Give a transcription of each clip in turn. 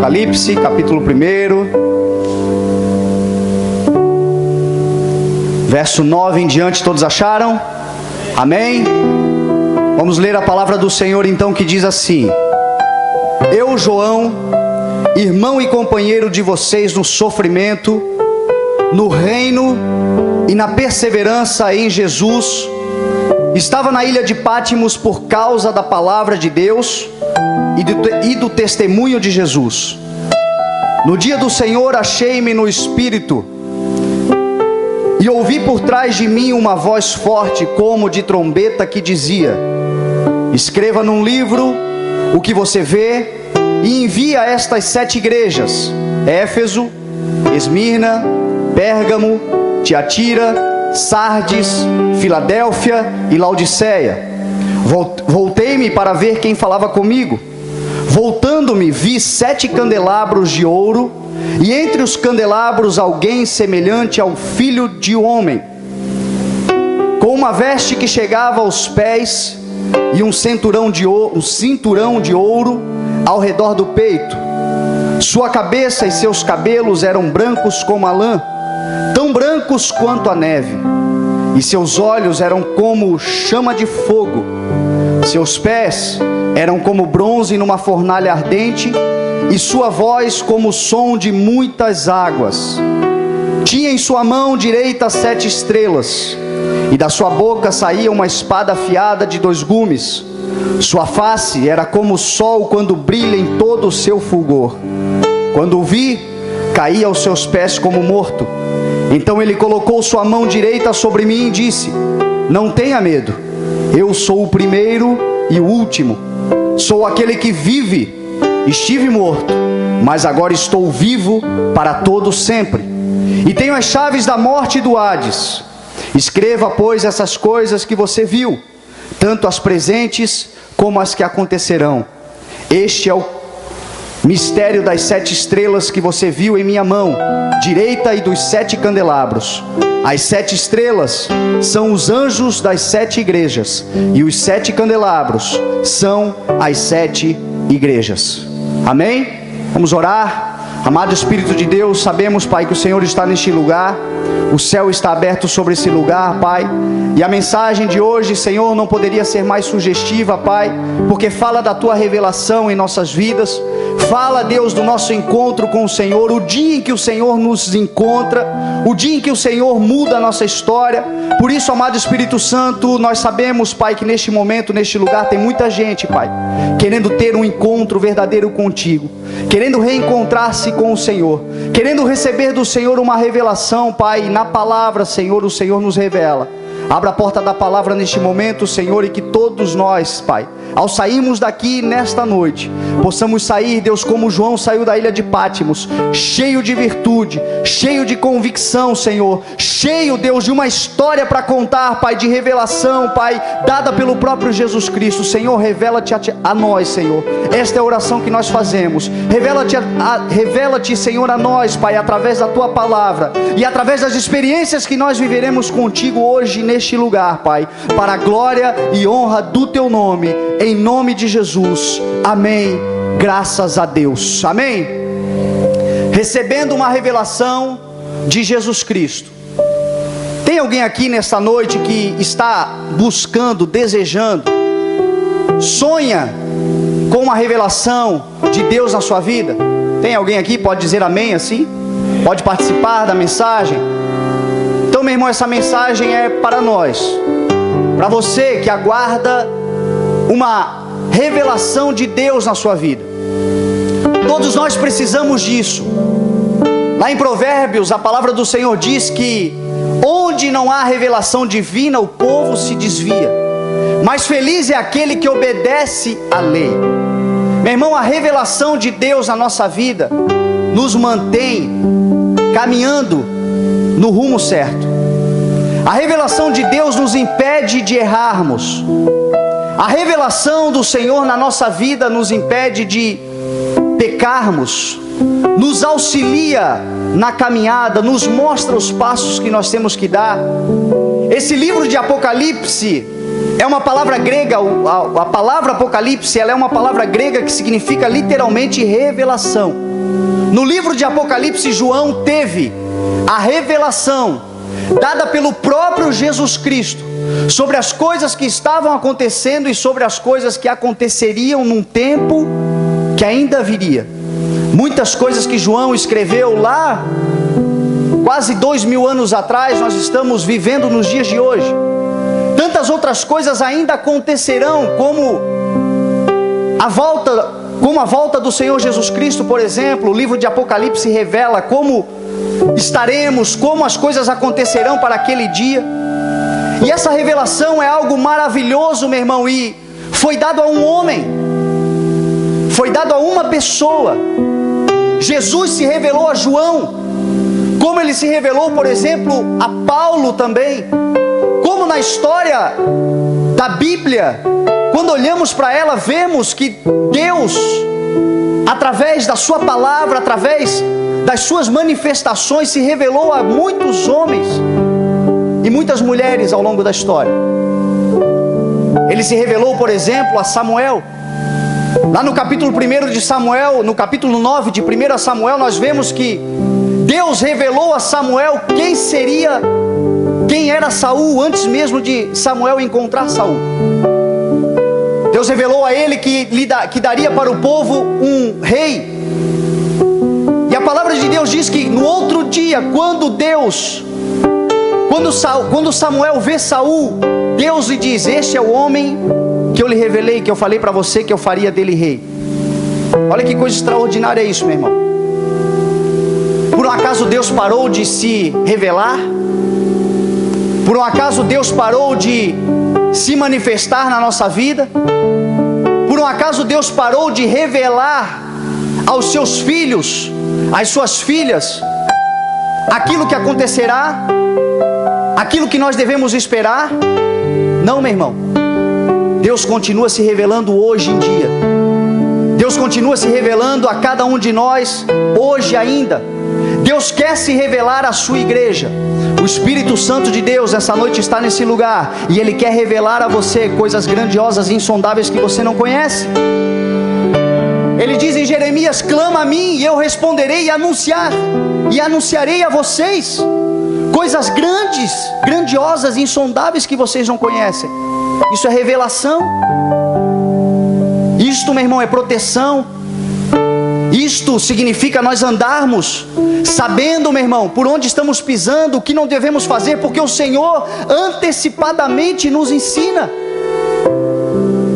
Apocalipse, capítulo 1, verso 9 em diante, todos acharam? Amém? Vamos ler a palavra do Senhor então, que diz assim: Eu, João, irmão e companheiro de vocês no sofrimento, no reino e na perseverança em Jesus, estava na ilha de Pátimos por causa da palavra de Deus e do testemunho de Jesus. No dia do Senhor achei-me no Espírito, e ouvi por trás de mim uma voz forte como de trombeta que dizia: Escreva num livro o que você vê e envie a estas 7 igrejas: Éfeso, Esmirna, Pérgamo, Tiatira, Sardes, Filadélfia e Laodiceia. Voltei-me para ver quem falava comigo. Voltando-me, vi 7 candelabros de ouro, e entre os candelabros alguém semelhante ao Filho de homem, com uma veste que chegava aos pés e um cinturão de ouro ao redor do peito. Sua cabeça e seus cabelos eram brancos como a lã, tão brancos quanto a neve, e seus olhos eram como chama de fogo. Seus pés eram como bronze numa fornalha ardente, e sua voz como o som de muitas águas. Tinha em sua mão direita 7 estrelas, e da sua boca saía uma espada afiada de 2 gumes. Sua face era como o sol quando brilha em todo o seu fulgor. Quando o vi, caí aos seus pés como morto. Então ele colocou sua mão direita sobre mim e disse: Não tenha medo, eu sou o primeiro e o último. Sou aquele que vive. Estive morto, mas agora estou vivo para todo sempre, e tenho as chaves da morte e do Hades. Escreva, pois, essas coisas que você viu, tanto as presentes como as que acontecerão. Este é o mistério das 7 estrelas que você viu em minha mão direita e dos 7 candelabros. As 7 estrelas são os anjos das 7 igrejas, e os 7 candelabros são as 7 igrejas. Amém? Vamos orar. Amado Espírito de Deus, sabemos, Pai, que o Senhor está neste lugar. O céu está aberto sobre esse lugar, Pai. E a mensagem de hoje, Senhor, não poderia ser mais sugestiva, Pai, porque fala da Tua revelação em nossas vidas. Fala, Deus, do nosso encontro com o Senhor, o dia em que o Senhor nos encontra, o dia em que o Senhor muda a nossa história. Por isso, amado Espírito Santo, nós sabemos, Pai, que neste momento, neste lugar, tem muita gente, Pai, querendo ter um encontro verdadeiro contigo, querendo reencontrar-se com o Senhor, querendo receber do Senhor uma revelação, Pai. Na palavra, Senhor, o Senhor nos revela. Abra a porta da palavra neste momento, Senhor, e que todos nós, Pai, ao sairmos daqui nesta noite, possamos sair, Deus, como João saiu da ilha de Pátimos, cheio de virtude, cheio de convicção, Senhor, cheio, Deus, de uma história para contar, Pai, de revelação, Pai, dada pelo próprio Jesus Cristo. Senhor, revela-te a nós, Senhor. Esta é a oração que nós fazemos. Revela-te, Senhor, a nós, Pai, através da Tua palavra e através das experiências que nós viveremos contigo hoje neste lugar, Pai, para a glória e honra do Teu nome, em nome de Jesus. Amém. Graças a Deus. Amém. Recebendo uma revelação de Jesus Cristo. Tem alguém aqui nesta noite que está buscando, desejando, sonha com uma revelação de Deus na sua vida? Tem alguém aqui? Pode dizer amém assim? Pode participar da mensagem? Então, meu irmão, essa mensagem é para nós, para você que aguarda uma revelação de Deus na sua vida. Todos nós precisamos disso. Lá em Provérbios, a palavra do Senhor diz que onde não há revelação divina, o povo se desvia, mas feliz é aquele que obedece à lei. Meu irmão, a revelação de Deus na nossa vida nos mantém caminhando no rumo certo. A revelação de Deus nos impede de errarmos. A revelação do Senhor na nossa vida nos impede de pecarmos, nos auxilia na caminhada, nos mostra os passos que nós temos que dar. Esse livro de Apocalipse é uma palavra grega. A palavra Apocalipse, ela é uma palavra grega que significa literalmente revelação. No livro de Apocalipse, João teve a revelação dada pelo próprio Jesus Cristo sobre as coisas que estavam acontecendo e sobre as coisas que aconteceriam num tempo que ainda viria. Muitas coisas que João escreveu lá, quase 2000 anos atrás, nós estamos vivendo nos dias de hoje. Tantas outras coisas ainda acontecerão, como a volta do Senhor Jesus Cristo, por exemplo. O livro de Apocalipse revela como estaremos, como as coisas acontecerão para aquele dia. E essa revelação é algo maravilhoso, meu irmão, e foi dado a um homem, foi dado a uma pessoa. Jesus se revelou a João, como ele se revelou, por exemplo, a Paulo também. Como na história da Bíblia, quando olhamos para ela, vemos que Deus, através da sua palavra, através das suas manifestações, se revelou a muitos homens e muitas mulheres ao longo da história. Ele se revelou, por exemplo, a Samuel. Lá no capítulo 1 de Samuel, no capítulo 9 de 1 Samuel, nós vemos que Deus revelou a Samuel quem era Saul, antes mesmo de Samuel encontrar Saul. Deus revelou a ele que daria para o povo um rei. E a palavra de Deus diz que no outro dia, quando Samuel vê Saul, Deus lhe diz: este é o homem que eu lhe revelei, que eu falei para você que eu faria dele rei. Olha que coisa extraordinária é isso, meu irmão. Por um acaso Deus parou de se revelar? Por um acaso Deus parou de se manifestar na nossa vida? Por um acaso Deus parou de revelar aos seus filhos, às suas filhas, aquilo que acontecerá, aquilo que nós devemos esperar? Não, meu irmão. Deus continua se revelando hoje em dia. Deus continua se revelando a cada um de nós hoje ainda. Deus quer se revelar à sua igreja. O Espírito Santo de Deus essa noite está nesse lugar, e Ele quer revelar a você coisas grandiosas e insondáveis que você não conhece. Ele diz em Jeremias: clama a mim e eu responderei e anunciarei a vocês coisas grandiosas e insondáveis que vocês não conhecem. Isso é revelação. Isto, meu irmão, é proteção. Isto significa nós andarmos sabendo, meu irmão, por onde estamos pisando, o que não devemos fazer, porque o Senhor antecipadamente nos ensina.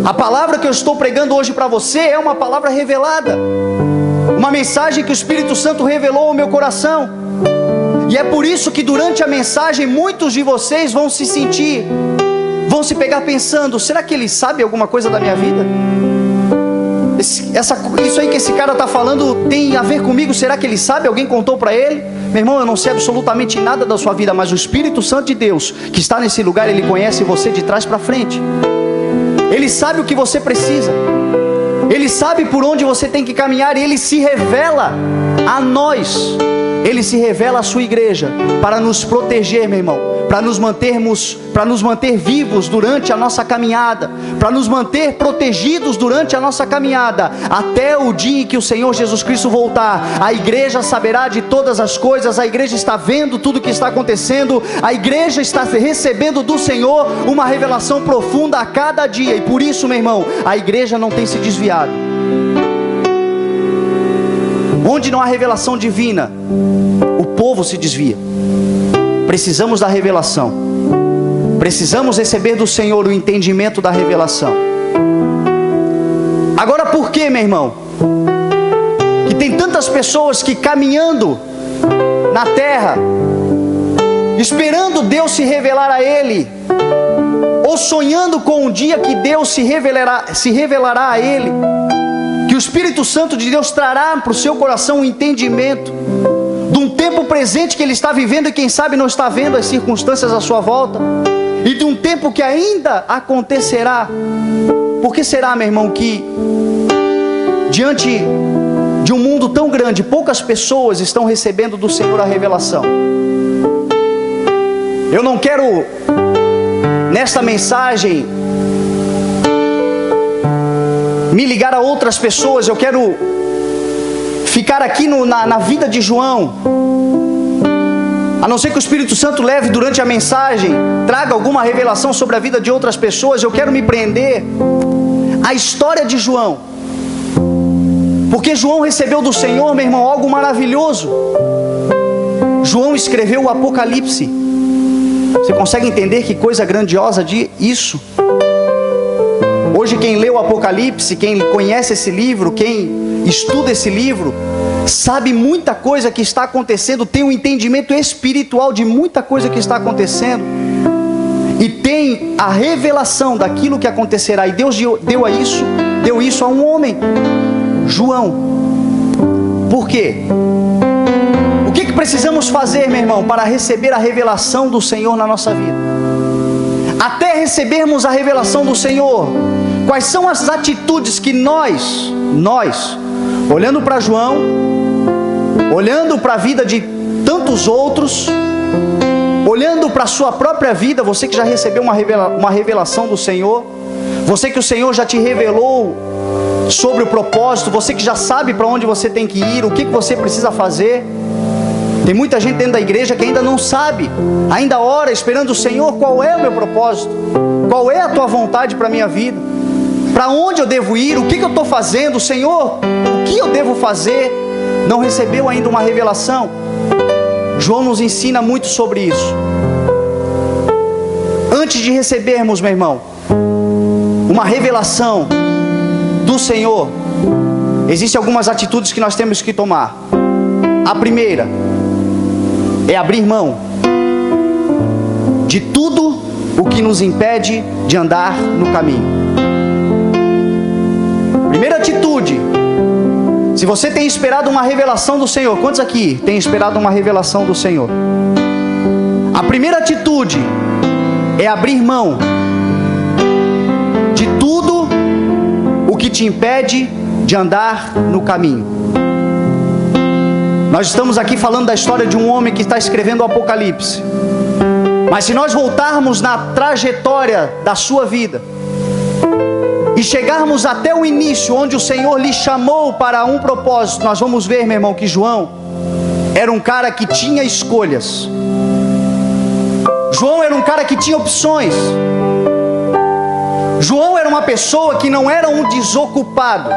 A palavra que eu estou pregando hoje para você é uma palavra revelada, uma mensagem que o Espírito Santo revelou ao meu coração. E é por isso que durante a mensagem muitos de vocês vão se pegar pensando: será que ele sabe alguma coisa da minha vida? Isso aí que esse cara está falando tem a ver comigo? Será que ele sabe? Alguém contou para ele? Meu irmão, eu não sei absolutamente nada da sua vida, mas o Espírito Santo de Deus que está nesse lugar, ele conhece você de trás para frente. Ele sabe o que você precisa. Ele sabe por onde você tem que caminhar, e Ele se revela a nós. Ele se revela à sua igreja para nos proteger, meu irmão, para nos manter vivos durante a nossa caminhada, para nos manter protegidos durante a nossa caminhada, até o dia em que o Senhor Jesus Cristo voltar. A igreja saberá de todas as coisas, a igreja está vendo tudo o que está acontecendo, a igreja está recebendo do Senhor uma revelação profunda a cada dia, e por isso, meu irmão, a igreja não tem se desviado. Onde não há revelação divina, o povo se desvia. Precisamos da revelação. Precisamos receber do Senhor o entendimento da revelação. Agora, por que, meu irmão, que tem tantas pessoas que caminhando na terra, esperando Deus se revelar a ele, ou sonhando com um dia que Deus se revelará a ele, que o Espírito Santo de Deus trará para o seu coração um entendimento de um tempo presente que ele está vivendo e quem sabe não está vendo as circunstâncias à sua volta, e de um tempo que ainda acontecerá. Por que será, meu irmão, que diante de um mundo tão grande, poucas pessoas estão recebendo do Senhor a revelação? Eu não quero, nesta mensagem, me ligar a outras pessoas. Eu quero ficar aqui na vida de João, a não ser que o Espírito Santo leve durante a mensagem, traga alguma revelação sobre a vida de outras pessoas. Eu quero me prender à história de João, porque João recebeu do Senhor, meu irmão, algo maravilhoso. João escreveu o Apocalipse. Você consegue entender que coisa grandiosa isso? Hoje quem lê o Apocalipse, quem conhece esse livro, quem estuda esse livro, sabe muita coisa que está acontecendo, tem um entendimento espiritual de muita coisa que está acontecendo, e tem a revelação daquilo que acontecerá. E Deus deu isso a um homem, João. Por quê? O que precisamos fazer, meu irmão, para receber a revelação do Senhor na nossa vida? Até recebermos a revelação do Senhor, quais são as atitudes que nós, olhando para João, olhando para a vida de tantos outros, olhando para a sua própria vida, você que já recebeu uma revelação do Senhor, você que o Senhor já te revelou sobre o propósito, você que já sabe para onde você tem que ir, o que você precisa fazer. Tem muita gente dentro da igreja que ainda não sabe, ainda ora esperando o Senhor, qual é o meu propósito, qual é a tua vontade para a minha vida, para onde eu devo ir, o que eu estou fazendo, Senhor, o que eu devo fazer. Não recebeu ainda uma revelação. João nos ensina muito sobre isso. Antes de recebermos, meu irmão, uma revelação do Senhor, existem algumas atitudes que nós temos que tomar. A primeira é abrir mão de tudo o que nos impede de andar no caminho. Primeira atitude: se você tem esperado uma revelação do Senhor, quantos aqui têm esperado uma revelação do Senhor? A primeira atitude é abrir mão de tudo o que te impede de andar no caminho. Nós estamos aqui falando da história de um homem que está escrevendo o Apocalipse. Mas se nós voltarmos na trajetória da sua vida e chegarmos até o início, onde o Senhor lhe chamou para um propósito, nós vamos ver, meu irmão, que João era um cara que tinha escolhas. João era um cara que tinha opções. João era uma pessoa que não era um desocupado.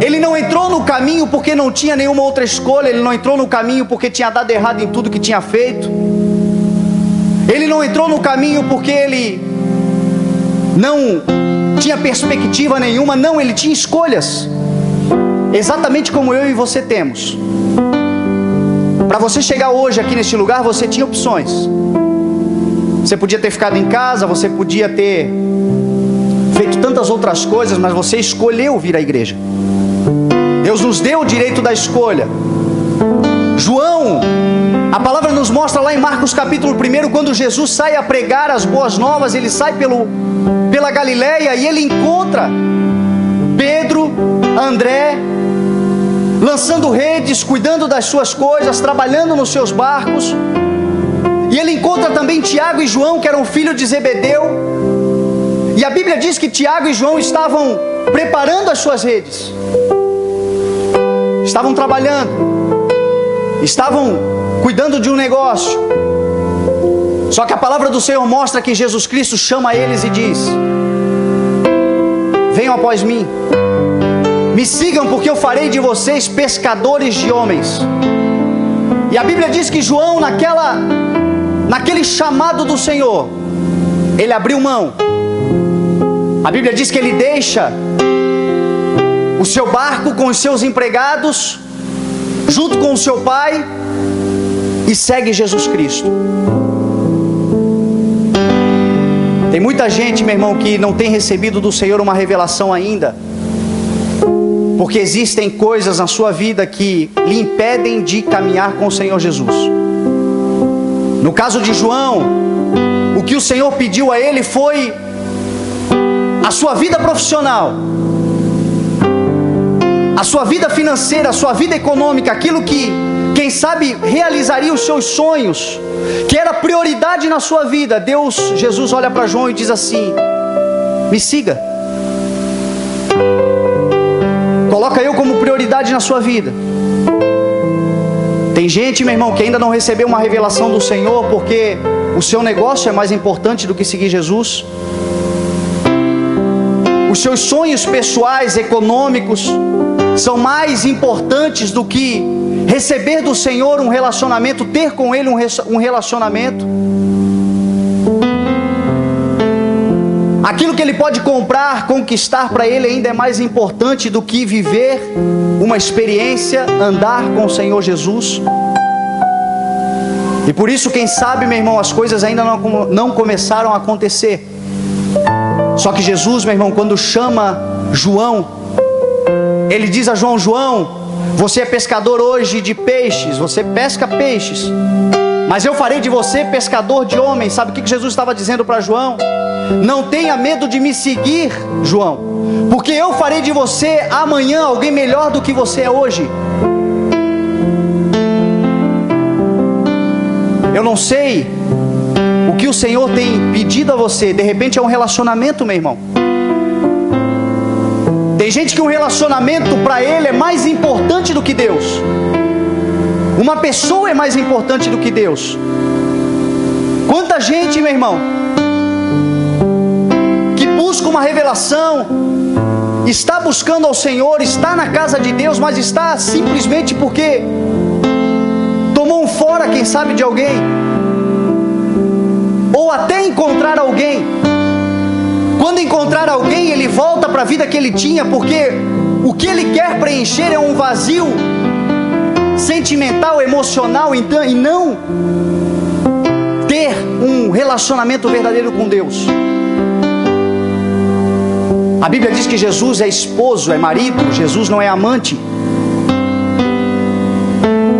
Ele não entrou no caminho porque não tinha nenhuma outra escolha. Ele não entrou no caminho porque tinha dado errado em tudo que tinha feito. Ele não entrou no caminho porque ele não tinha perspectiva nenhuma. Não, ele tinha escolhas, exatamente como eu e você temos. Para você chegar hoje aqui neste lugar, você tinha opções. Você podia ter ficado em casa, você podia ter feito tantas outras coisas, mas você escolheu vir à igreja. Deus nos deu o direito da escolha. João, a palavra nos mostra lá em Marcos capítulo 1, quando Jesus sai a pregar as boas novas, ele sai pela Galileia e ele encontra Pedro, André, lançando redes, cuidando das suas coisas, trabalhando nos seus barcos. E ele encontra também Tiago e João, que eram filhos de Zebedeu. E a Bíblia diz que Tiago e João estavam preparando as suas redes, estavam trabalhando, estavam cuidando de um negócio. Só que a palavra do Senhor mostra que Jesus Cristo chama eles e diz: venham após mim, me sigam, porque eu farei de vocês pescadores de homens. E a Bíblia diz que João, naquele chamado do Senhor, ele abriu mão. A Bíblia diz que ele deixa o seu barco com os seus empregados, junto com o seu pai, e segue Jesus Cristo. Tem muita gente, meu irmão, que não tem recebido do Senhor uma revelação ainda, porque existem coisas na sua vida que lhe impedem de caminhar com o Senhor Jesus. No caso de João, o que o Senhor pediu a ele foi a sua vida profissional, a sua vida financeira, a sua vida econômica, aquilo que, quem sabe, realizaria os seus sonhos, que era prioridade na sua vida. Jesus olha para João e diz assim: me siga. Coloca eu como prioridade na sua vida. Tem gente, meu irmão, que ainda não recebeu uma revelação do Senhor porque o seu negócio é mais importante do que seguir Jesus. Os seus sonhos pessoais, econômicos, são mais importantes do que receber do Senhor um relacionamento, ter com Ele um relacionamento. Aquilo que Ele pode comprar, conquistar para Ele ainda é mais importante do que viver uma experiência, andar com o Senhor Jesus. E por isso, quem sabe, meu irmão, as coisas ainda não começaram a acontecer. Só que Jesus, meu irmão, quando chama João, Ele diz a João: João, você é pescador hoje de peixes, você pesca peixes, mas eu farei de você pescador de homens. Sabe o que Jesus estava dizendo para João? Não tenha medo de me seguir, João, porque eu farei de você amanhã alguém melhor do que você é hoje. Eu não sei o que o Senhor tem pedido a você. De repente é um relacionamento, meu irmão. Tem gente que um relacionamento para ele é mais importante do que Deus. Uma pessoa é mais importante do que Deus. Quanta gente, meu irmão, que busca uma revelação, está buscando ao Senhor, está na casa de Deus, mas está simplesmente porque tomou um fora, quem sabe, de alguém, ou até encontrar alguém. Quando encontrar alguém, ele volta para a vida que ele tinha, porque o que ele quer preencher é um vazio sentimental, emocional, então, e não ter um relacionamento verdadeiro com Deus. A Bíblia diz que Jesus é esposo, é marido. Jesus não é amante.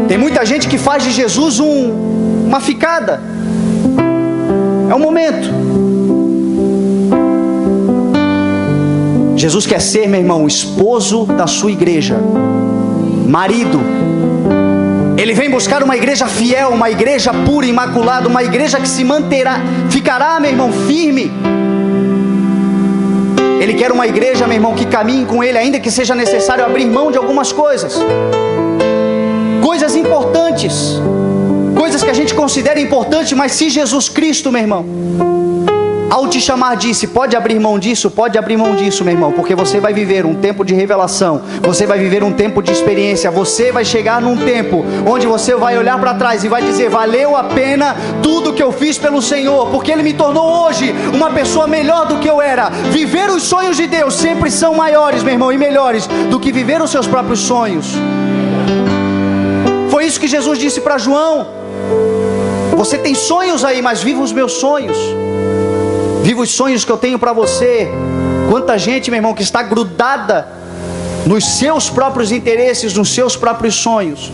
Tem muita gente que faz de Jesus uma ficada. É um momento. Jesus quer ser, meu irmão, esposo da sua igreja, marido. Ele vem buscar uma igreja fiel, uma igreja pura, imaculada, uma igreja que se manterá, ficará, meu irmão, firme. Ele quer uma igreja, meu irmão, que caminhe com Ele, ainda que seja necessário abrir mão de algumas coisas. Coisas importantes, coisas que a gente considera importantes, mas se Jesus Cristo, meu irmão, ao te chamar disse, pode abrir mão disso, pode abrir mão disso, meu irmão, porque você vai viver um tempo de revelação, você vai viver um tempo de experiência, você vai chegar num tempo onde você vai olhar para trás e vai dizer, valeu a pena tudo que eu fiz pelo Senhor, porque Ele me tornou hoje uma pessoa melhor do que eu era. Viver os sonhos de Deus sempre são maiores, meu irmão, e melhores do que viver os seus próprios sonhos. Foi isso que Jesus disse para João: você tem sonhos aí, mas viva os meus sonhos. Viva os sonhos que eu tenho para você. Quanta gente, meu irmão, que está grudada nos seus próprios interesses, nos seus próprios sonhos,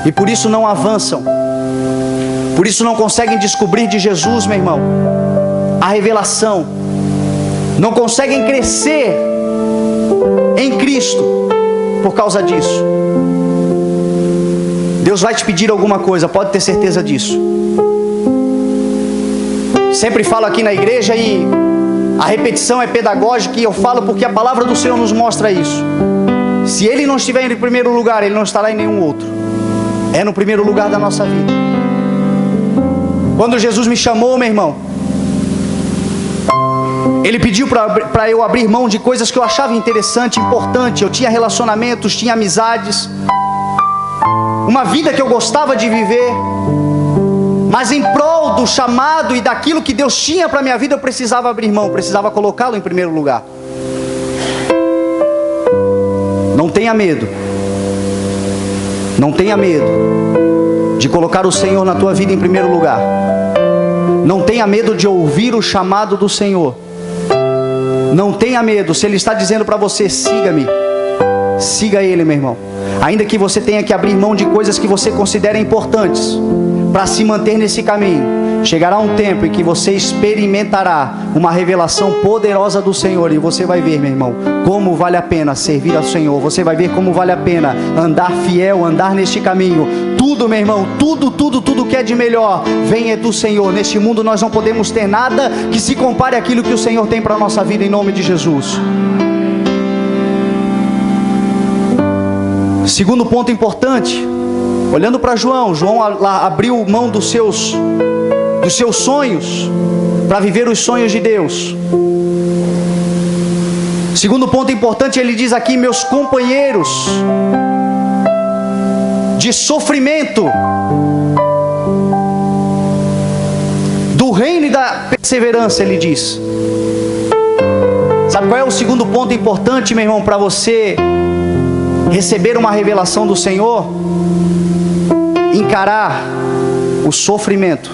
e por isso não avançam, por isso não conseguem descobrir de Jesus, meu irmão, a revelação, não conseguem crescer em Cristo por causa disso. Deus vai te pedir alguma coisa, pode ter certeza disso. Sempre falo aqui na igreja e a repetição é pedagógica, e eu falo porque a palavra do Senhor nos mostra isso. Se Ele não estiver em primeiro lugar, Ele não estará em nenhum outro. É no primeiro lugar da nossa vida. Quando Jesus me chamou, meu irmão, Ele pediu para eu abrir mão de coisas que eu achava interessante, importante. Eu tinha relacionamentos, tinha amizades, uma vida que eu gostava de viver, mas em prol do chamado e daquilo que Deus tinha para a minha vida, eu precisava abrir mão, precisava colocá-lo em primeiro lugar. Não tenha medo. Não tenha medo de colocar o Senhor na tua vida em primeiro lugar. Não tenha medo de ouvir o chamado do Senhor. Não tenha medo, se Ele está dizendo para você, siga-me, siga Ele, meu irmão. Ainda que você tenha que abrir mão de coisas que você considera importantes, para se manter nesse caminho, chegará um tempo em que você experimentará uma revelação poderosa do Senhor, e você vai ver, meu irmão, como vale a pena servir ao Senhor. Você vai ver como vale a pena andar fiel, andar neste caminho. Tudo, meu irmão, tudo que é de melhor vem do Senhor. Neste mundo nós não podemos ter nada que se compare àquilo que o Senhor tem para a nossa vida, em nome de Jesus. Segundo ponto importante, olhando para João lá abriu mão dos seus sonhos para viver os sonhos de Deus. Segundo ponto importante, ele diz aqui: meus companheiros de sofrimento, do reino e da perseverança, ele diz. Sabe qual é o segundo ponto importante, meu irmão, para você receber uma revelação do Senhor? Encarar o sofrimento.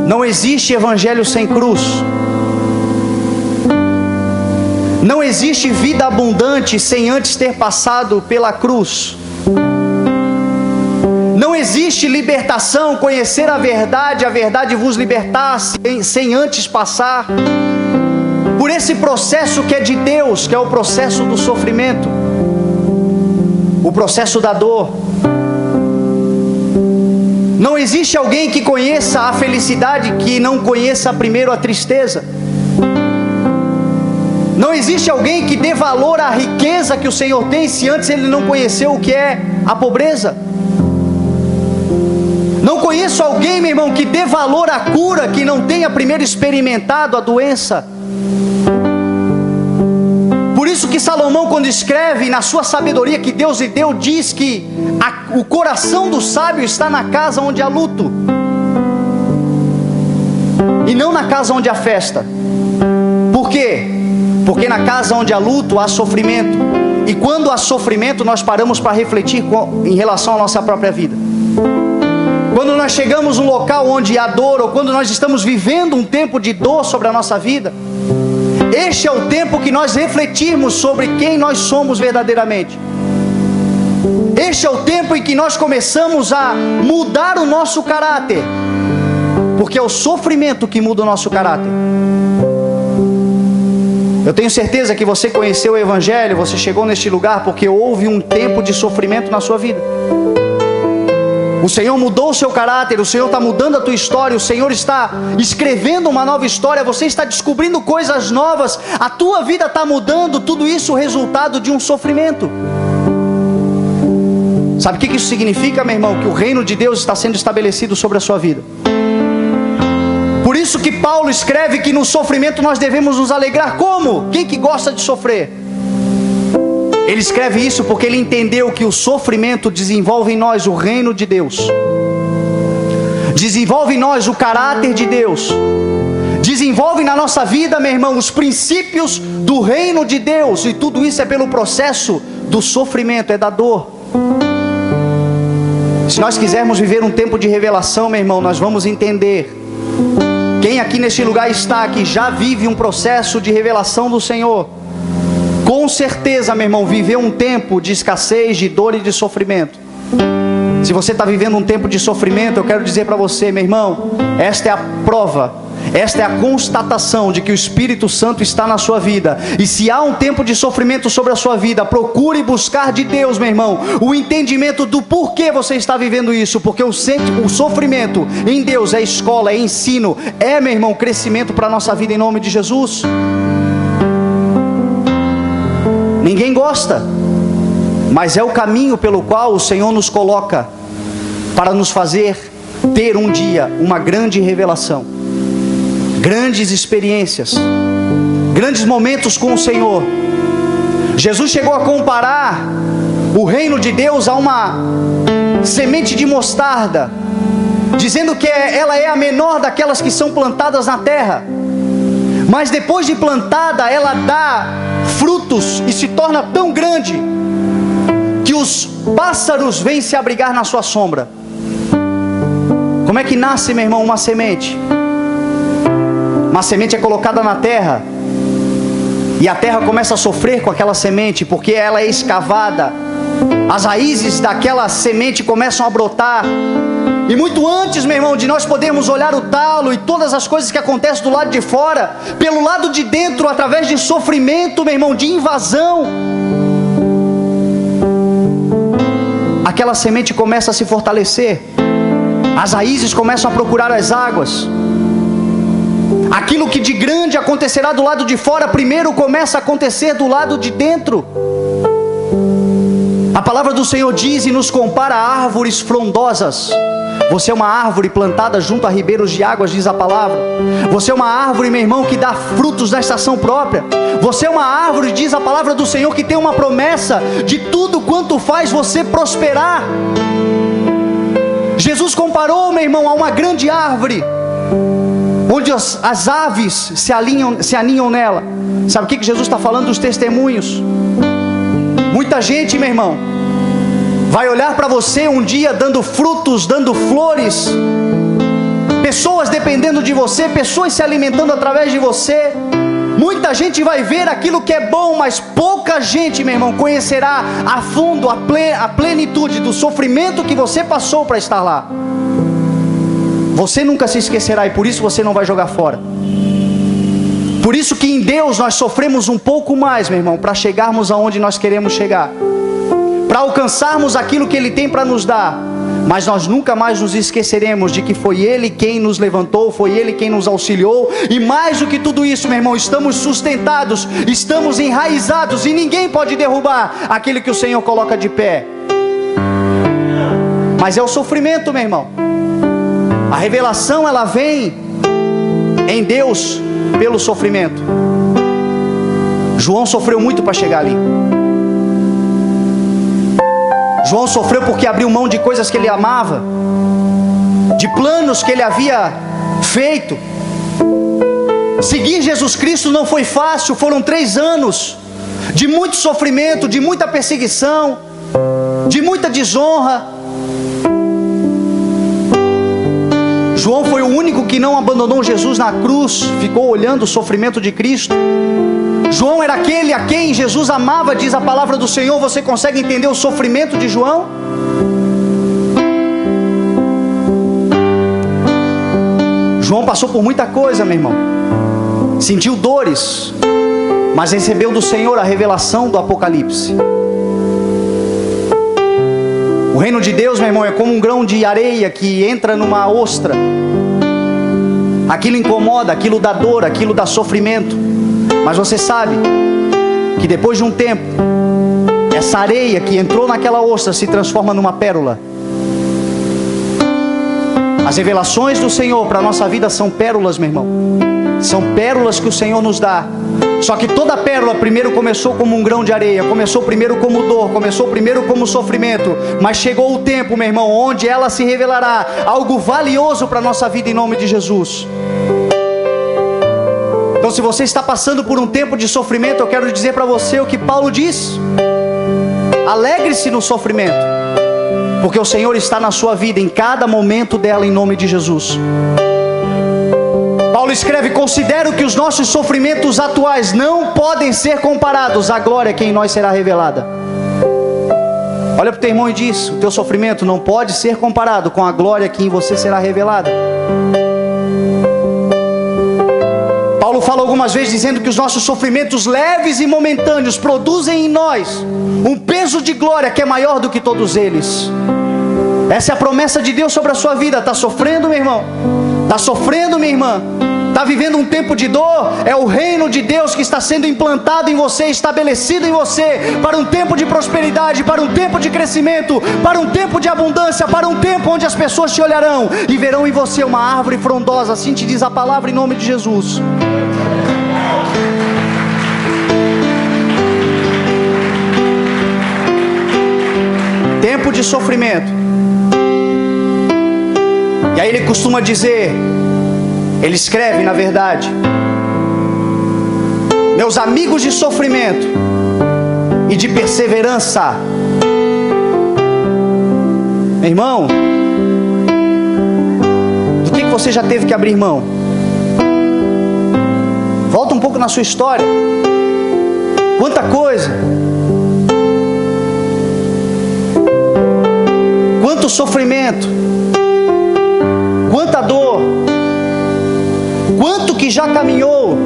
Não existe evangelho sem cruz. Não existe vida abundante sem antes ter passado pela cruz. Não existe libertação, conhecer a verdade vos libertar, sem antes passar por esse processo que é de Deus, que é o processo do sofrimento, o processo da dor. Não existe alguém que conheça a felicidade que não conheça primeiro a tristeza. Não existe alguém que dê valor à riqueza que o Senhor tem se antes ele não conheceu o que é a pobreza. Não conheço alguém, meu irmão, que dê valor à cura que não tenha primeiro experimentado a doença. Por isso que Salomão, quando escreve na sua sabedoria que Deus lhe deu, diz que o coração do sábio está na casa onde há luto, e não na casa onde há festa. Por quê? Porque na casa onde há luto há sofrimento, e quando há sofrimento nós paramos para refletir em relação à nossa própria vida. Quando nós chegamos num local onde há dor, ou quando nós estamos vivendo um tempo de dor sobre a nossa vida, este é o tempo que nós refletirmos sobre quem nós somos verdadeiramente. Este é o tempo em que nós começamos a mudar o nosso caráter, porque é o sofrimento que muda o nosso caráter. Eu tenho certeza que você conheceu o Evangelho, você chegou neste lugar porque houve um tempo de sofrimento na sua vida. O Senhor mudou o seu caráter, o Senhor está mudando a tua história, o Senhor está escrevendo uma nova história, você está descobrindo coisas novas, a tua vida está mudando, tudo isso resultado de um sofrimento. Sabe o que isso significa, meu irmão? Que o reino de Deus está sendo estabelecido sobre a sua vida. Por isso que Paulo escreve que no sofrimento nós devemos nos alegrar. Como? Quem que gosta de sofrer? Ele escreve isso porque ele entendeu que o sofrimento desenvolve em nós o reino de Deus, desenvolve em nós o caráter de Deus, desenvolve na nossa vida, meu irmão, os princípios do reino de Deus, e tudo isso é pelo processo do sofrimento, é da dor. Se nós quisermos viver um tempo de revelação, meu irmão, nós vamos entender. Quem aqui neste lugar está, que já vive um processo de revelação do Senhor, com certeza, meu irmão, viveu um tempo de escassez, de dor e de sofrimento. Se você está vivendo um tempo de sofrimento, eu quero dizer para você, meu irmão, esta é a prova, esta é a constatação de que o Espírito Santo está na sua vida. E se há um tempo de sofrimento sobre a sua vida, procure buscar de Deus, meu irmão, o entendimento do porquê você está vivendo isso. Porque o sofrimento em Deus é escola, é ensino, é, meu irmão, crescimento para a nossa vida em nome de Jesus. Ninguém gosta, mas é o caminho pelo qual o Senhor nos coloca para nos fazer ter um dia uma grande revelação, grandes experiências, grandes momentos com o Senhor. Jesus chegou a comparar o reino de Deus a uma semente de mostarda, dizendo que ela é a menor daquelas que são plantadas na terra, mas depois de plantada ela dá frutos e se torna tão grande que os pássaros vêm se abrigar na sua sombra. Como é que nasce, meu irmão, uma semente? Uma semente é colocada na terra, e a terra começa a sofrer com aquela semente, porque ela é escavada, as raízes daquela semente começam a brotar, e muito antes, meu irmão, de nós podermos olhar o talo e todas as coisas que acontecem do lado de fora, pelo lado de dentro, através de sofrimento, meu irmão, de invasão, aquela semente começa a se fortalecer, as raízes começam a procurar as águas, Aquilo que de grande acontecerá do lado de fora, primeiro começa a acontecer do lado de dentro. A palavra do Senhor diz e nos compara a árvores frondosas. Você é uma árvore plantada junto a ribeiros de águas, diz a palavra. Você é uma árvore, meu irmão, que dá frutos na estação própria. Você é uma árvore, diz a palavra do Senhor, que tem uma promessa de tudo quanto faz você prosperar. Jesus comparou, meu irmão, a uma grande árvore, onde as aves se aninham nela. Sabe o que Jesus está falando? Dos testemunhos. Muita gente, meu irmão, vai olhar para você um dia dando frutos, dando flores, pessoas dependendo de você, pessoas se alimentando através de você. Muita gente vai ver aquilo que é bom, mas pouca gente, meu irmão, conhecerá a fundo a plenitude do sofrimento que você passou para estar lá. Você nunca se esquecerá, e por isso você não vai jogar fora. Por isso que em Deus nós sofremos um pouco mais, meu irmão, para chegarmos aonde nós queremos chegar, para alcançarmos aquilo que Ele tem para nos dar. Mas nós nunca mais nos esqueceremos de que foi Ele quem nos levantou, foi Ele quem nos auxiliou. E mais do que tudo isso, meu irmão, estamos sustentados, estamos enraizados, e ninguém pode derrubar aquilo que o Senhor coloca de pé. Mas é o sofrimento, meu irmão. A revelação, ela vem em Deus pelo sofrimento. João sofreu muito para chegar ali. João sofreu porque abriu mão de coisas que ele amava, de planos que ele havia feito. Seguir Jesus Cristo não foi fácil. Foram 3 anos de muito sofrimento, de muita perseguição, de muita desonra. João foi o único que não abandonou Jesus na cruz, ficou olhando o sofrimento de Cristo. João era aquele a quem Jesus amava, diz a palavra do Senhor. Você consegue entender o sofrimento de João? João passou por muita coisa, meu irmão. Sentiu dores, mas recebeu do Senhor a revelação do Apocalipse. O reino de Deus, meu irmão, é como um grão de areia que entra numa ostra. Aquilo incomoda, aquilo dá dor, aquilo dá sofrimento. Mas você sabe que depois de um tempo, essa areia que entrou naquela ostra se transforma numa pérola. As revelações do Senhor para a nossa vida são pérolas, meu irmão. São pérolas que o Senhor nos dá. Só que toda pérola primeiro começou como um grão de areia, começou primeiro como dor, começou primeiro como sofrimento. Mas chegou o tempo, meu irmão, onde ela se revelará algo valioso para a nossa vida em nome de Jesus. Então, se você está passando por um tempo de sofrimento, eu quero dizer para você o que Paulo diz: alegre-se no sofrimento, porque o Senhor está na sua vida em cada momento dela, em nome de Jesus. Paulo escreve: considero que os nossos sofrimentos atuais não podem ser comparados à glória que em nós será revelada. Olha para o teu irmão e diz: o teu sofrimento não pode ser comparado com a glória que em você será revelada. Paulo fala algumas vezes dizendo que os nossos sofrimentos leves e momentâneos produzem em nós um peso de glória que é maior do que todos eles. Essa é a promessa de Deus sobre a sua vida. Está sofrendo, meu irmão? Está sofrendo, minha irmã? Está vivendo um tempo de dor? É o reino de Deus que está sendo implantado em você, estabelecido em você, para um tempo de prosperidade, para um tempo de crescimento, para um tempo de abundância, para um tempo onde as pessoas te olharão e verão em você uma árvore frondosa. Assim te diz a palavra em nome de Jesus. Tempo de sofrimento. E aí ele costuma dizer, ele escreve na verdade: meus amigos de sofrimento e de perseverança. Meu irmão, do que você já teve que abrir mão? Volta um pouco na sua história. Quanta coisa, quanto sofrimento, quanta dor, quanto que já caminhou,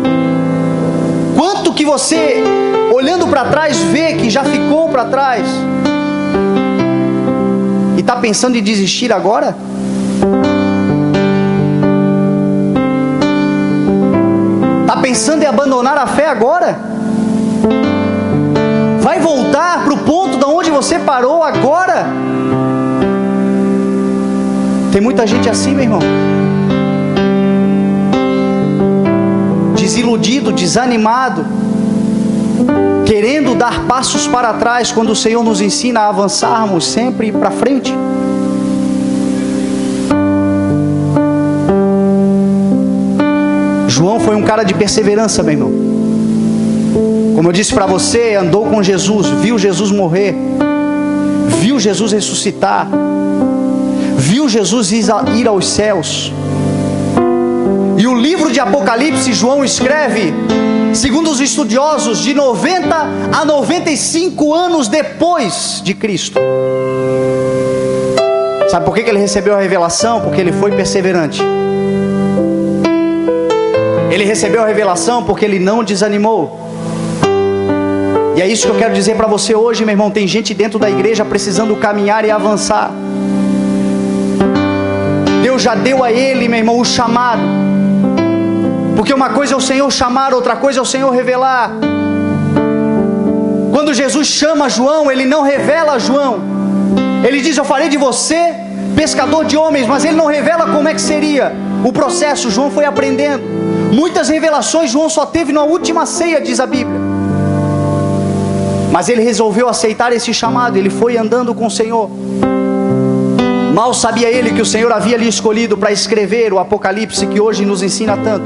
quanto que você, olhando para trás, vê que já ficou para trás, e está pensando em desistir agora? pensando em abandonar a fé agora? Vai voltar para o ponto de onde você parou agora? Tem muita gente assim, meu irmão, desiludido, desanimado, querendo dar passos para trás, quando o Senhor nos ensina a avançarmos sempre para frente. João foi um cara de perseverança, meu irmão. Como eu disse para você, andou com Jesus, viu Jesus morrer, viu Jesus ressuscitar, viu Jesus ir aos céus. E o livro de Apocalipse, João escreve, segundo os estudiosos, de 90 a 95 anos depois de Cristo. Sabe por que ele recebeu a revelação? Porque ele foi perseverante. Ele recebeu a revelação porque ele não desanimou. E é isso que eu quero dizer para você hoje, meu irmão. Tem gente dentro da igreja precisando caminhar e avançar. Deus já deu a ele, meu irmão, o chamado. Porque uma coisa é o Senhor chamar, outra coisa é o Senhor revelar. Quando Jesus chama João, Ele não revela a João. Ele diz: eu farei de você pescador de homens. Mas Ele não revela como é que seria o processo. João foi aprendendo. Muitas revelações João só teve na última ceia, diz a Bíblia. Mas ele resolveu aceitar esse chamado. Ele foi andando com o Senhor. Mal sabia ele que o Senhor havia lhe escolhido para escrever o Apocalipse, que hoje nos ensina tanto.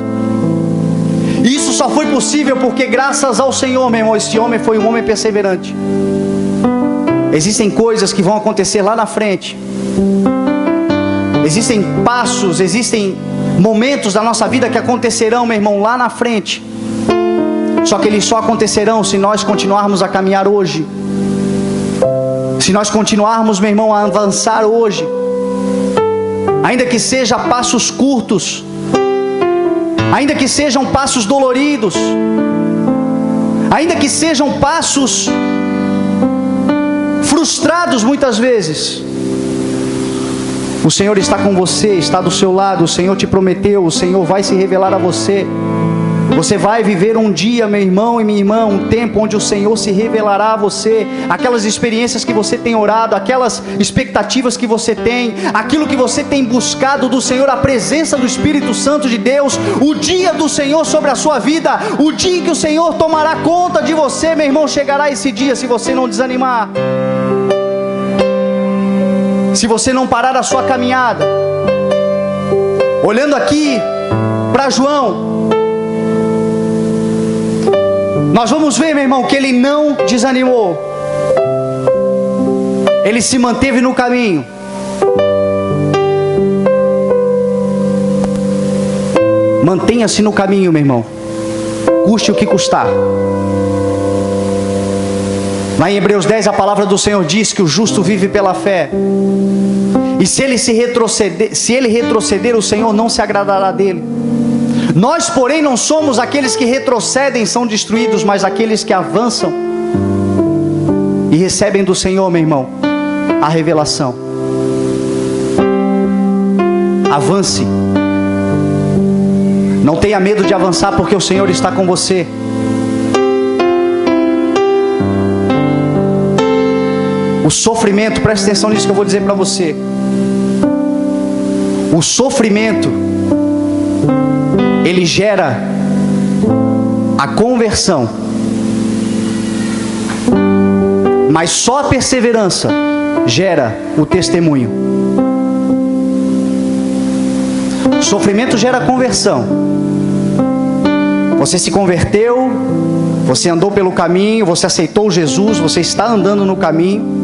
E isso só foi possível porque, graças ao Senhor, meu irmão, esse homem foi um homem perseverante. Existem coisas que vão acontecer lá na frente. Existem passos, existem momentos da nossa vida que acontecerão, meu irmão, lá na frente. Só que eles só acontecerão se nós continuarmos a caminhar hoje. Se nós continuarmos, meu irmão, a avançar hoje. Ainda que seja passos curtos, ainda que sejam passos doloridos, ainda que sejam passos frustrados muitas vezes, o Senhor está com você, está do seu lado. O Senhor te prometeu, o Senhor vai se revelar a você. Você vai viver um dia, meu irmão e minha irmã, um tempo onde o Senhor se revelará a você. Aquelas experiências que você tem orado, aquelas expectativas que você tem, aquilo que você tem buscado do Senhor, a presença do Espírito Santo de Deus, o dia do Senhor sobre a sua vida, o dia em que o Senhor tomará conta de você, meu irmão, chegará esse dia se você não desanimar. Se você não parar a sua caminhada. Olhando aqui para João, nós vamos ver, meu irmão, que ele não desanimou. Ele se manteve no caminho. Mantenha-se no caminho, meu irmão, custe o que custar. Lá em Hebreus 10, a palavra do Senhor diz que o justo vive pela fé. E se ele retroceder, o Senhor não se agradará dele. Nós, porém, não somos aqueles que retrocedem, são destruídos, mas aqueles que avançam e recebem do Senhor, meu irmão, a revelação. Avance. Não tenha medo de avançar, porque o Senhor está com você. O sofrimento, preste atenção nisso que eu vou dizer para você. O sofrimento, ele gera a conversão, mas só a perseverança gera o testemunho. O sofrimento gera conversão. Você se converteu, você andou pelo caminho, você aceitou Jesus, você está andando no caminho.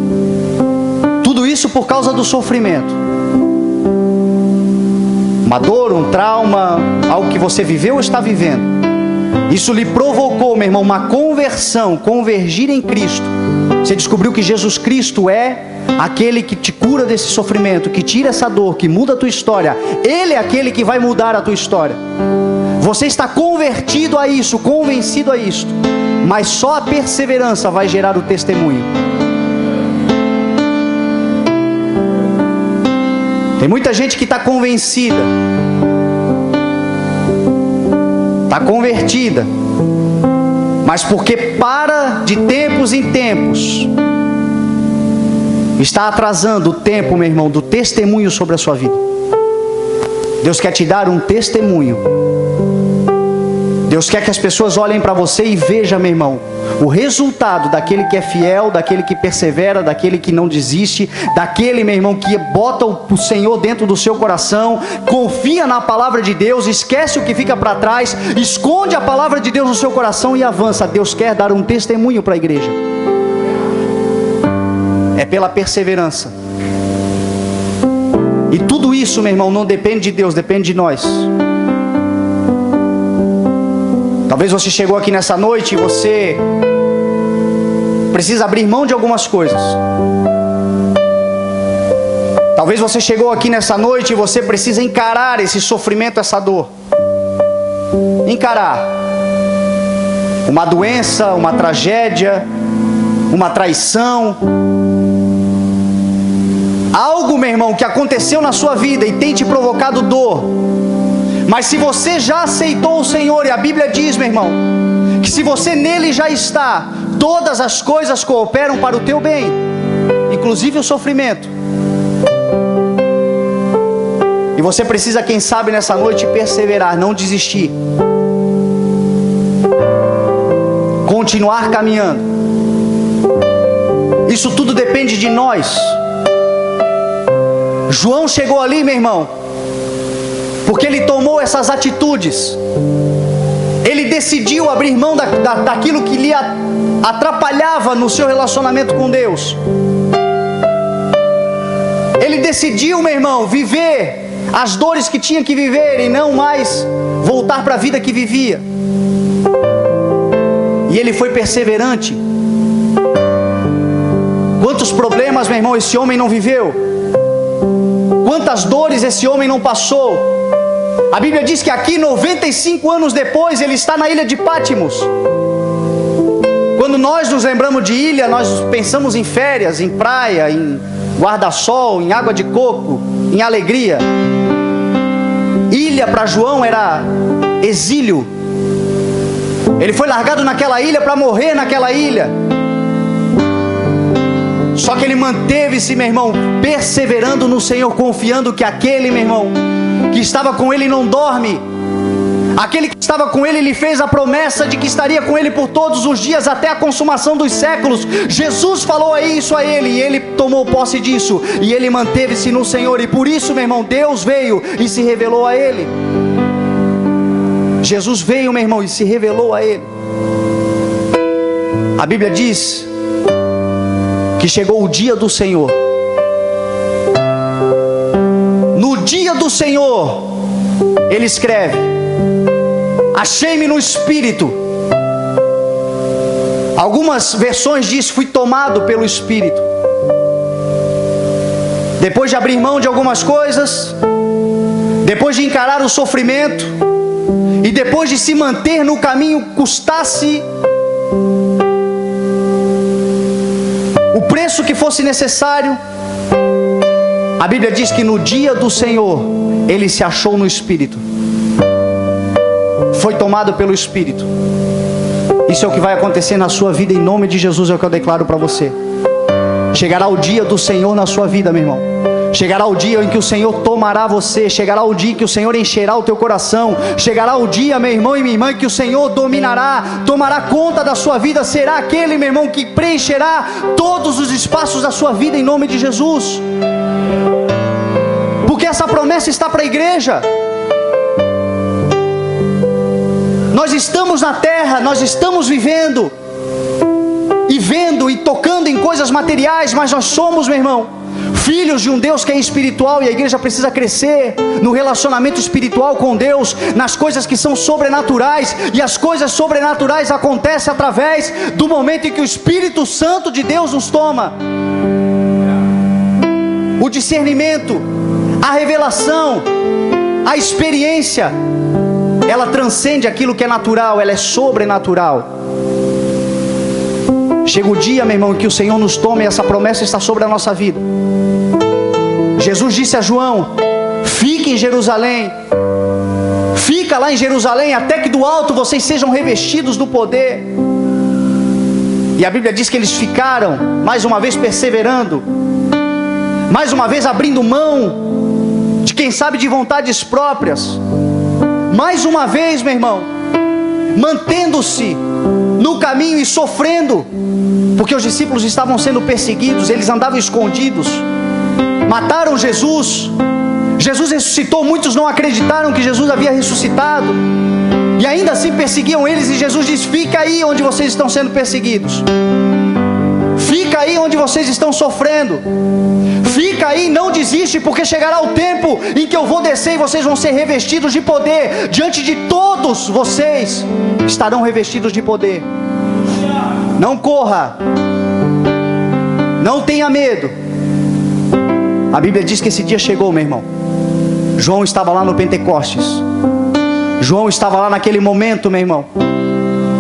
Tudo isso por causa do sofrimento. Uma dor, um trauma, algo que você viveu ou está vivendo. Isso lhe provocou, meu irmão, uma conversão, convergir em Cristo. Você descobriu que Jesus Cristo é aquele que te cura desse sofrimento, que tira essa dor, que muda a tua história. Ele é aquele que vai mudar a tua história. Você está convertido a isso, convencido a isto. Mas só a perseverança vai gerar o testemunho. Tem muita gente que está convencida, está convertida, mas porque para de tempos em tempos, está atrasando o tempo, meu irmão, do testemunho sobre a sua vida. Deus quer te dar um testemunho. Deus quer que as pessoas olhem para você e vejam, meu irmão, o resultado daquele que é fiel, daquele que persevera, daquele que não desiste, daquele, meu irmão, que bota o Senhor dentro do seu coração, confia na palavra de Deus, esquece o que fica para trás, esconde a palavra de Deus no seu coração e avança. Deus quer dar um testemunho para a igreja. É pela perseverança. E tudo isso, meu irmão, não depende de Deus, depende de nós. Talvez você chegou aqui nessa noite e você precisa abrir mão de algumas coisas. Talvez você chegou aqui nessa noite e você precisa encarar esse sofrimento, essa dor. Encarar uma doença, uma tragédia, uma traição, algo, meu irmão, que aconteceu na sua vida e tem te provocado dor. Mas se você já aceitou o Senhor, e a Bíblia diz, meu irmão, que se você nele já está, todas as coisas cooperam para o teu bem, inclusive o sofrimento. E você precisa, quem sabe, nessa noite perseverar, não desistir, continuar caminhando. Isso tudo depende de nós. João chegou ali, meu irmão, porque ele tomou essas atitudes. Ele decidiu abrir mão daquilo que lhe atrapalhava no seu relacionamento com Deus. Ele decidiu, meu irmão, viver as dores que tinha que viver e não mais voltar para a vida que vivia. E ele foi perseverante. Quantos problemas, meu irmão, esse homem não viveu? Quantas dores esse homem não passou? A Bíblia diz que aqui 95 anos depois ele está na ilha de Pátimos. Quando nós nos lembramos de ilha, nós pensamos em férias, em praia, em guarda-sol, em água de coco, em alegria. Ilha para João era exílio. Ele foi largado naquela ilha para morrer naquela ilha. Só que ele manteve-se, meu irmão, perseverando no Senhor, confiando que aquele, meu irmão, que estava com ele não dorme. Aquele que estava com ele, lhe fez a promessa de que estaria com ele por todos os dias até a consumação dos séculos. Jesus falou isso a ele e ele tomou posse disso. E ele manteve-se no Senhor. E por isso, meu irmão, Deus veio e se revelou a ele. Jesus veio, meu irmão, e se revelou a ele. A Bíblia diz que chegou o dia do Senhor. No dia do Senhor, ele escreve: achei-me no Espírito. Algumas versões diz: fui tomado pelo Espírito. Depois de abrir mão de algumas coisas, depois de encarar o sofrimento, e depois de se manter no caminho, custasse o preço que fosse necessário, a Bíblia diz que no dia do Senhor, ele se achou no Espírito. Foi tomado pelo Espírito. Isso é o que vai acontecer na sua vida, em nome de Jesus, é o que eu declaro para você. Chegará o dia do Senhor na sua vida, meu irmão. Chegará o dia em que o Senhor tomará você. Chegará o dia em que o Senhor encherá o teu coração. Chegará o dia, meu irmão e minha irmã, que o Senhor dominará, tomará conta da sua vida. Será aquele, meu irmão, que preencherá todos os espaços da sua vida, em nome de Jesus. Porque essa promessa está para a igreja. Nós estamos na terra, nós estamos vivendo e vendo e tocando em coisas materiais, mas nós somos, meu irmão, filhos de um Deus que é espiritual, e a igreja precisa crescer no relacionamento espiritual com Deus, nas coisas que são sobrenaturais, e as coisas sobrenaturais acontecem através do momento em que o Espírito Santo de Deus nos toma. O discernimento, a revelação, a experiência, ela transcende aquilo que é natural, ela é sobrenatural. Chega o dia, meu irmão, em que o Senhor nos toma e essa promessa está sobre a nossa vida. Jesus disse a João: fica em Jerusalém, fica fica lá em Jerusalém, até que do alto vocês sejam revestidos do poder. E a Bíblia diz que eles ficaram, mais uma vez perseverando, mais uma vez abrindo mão de quem sabe de vontades próprias, mais uma vez, meu irmão, mantendo-se no caminho e sofrendo, porque os discípulos estavam sendo perseguidos, eles andavam escondidos, mataram Jesus. Jesus ressuscitou, muitos não acreditaram que Jesus havia ressuscitado, e ainda assim perseguiam eles, e Jesus diz: fica aí onde vocês estão sendo perseguidos, fica aí onde vocês estão sofrendo, fica aí, não desiste, porque chegará o tempo em que eu vou descer e vocês vão ser revestidos de poder. Diante de todos vocês estarão revestidos de poder. Não corra, não tenha medo. A Bíblia diz que esse dia chegou, meu irmão. João estava lá no Pentecostes. João estava lá naquele momento, meu irmão,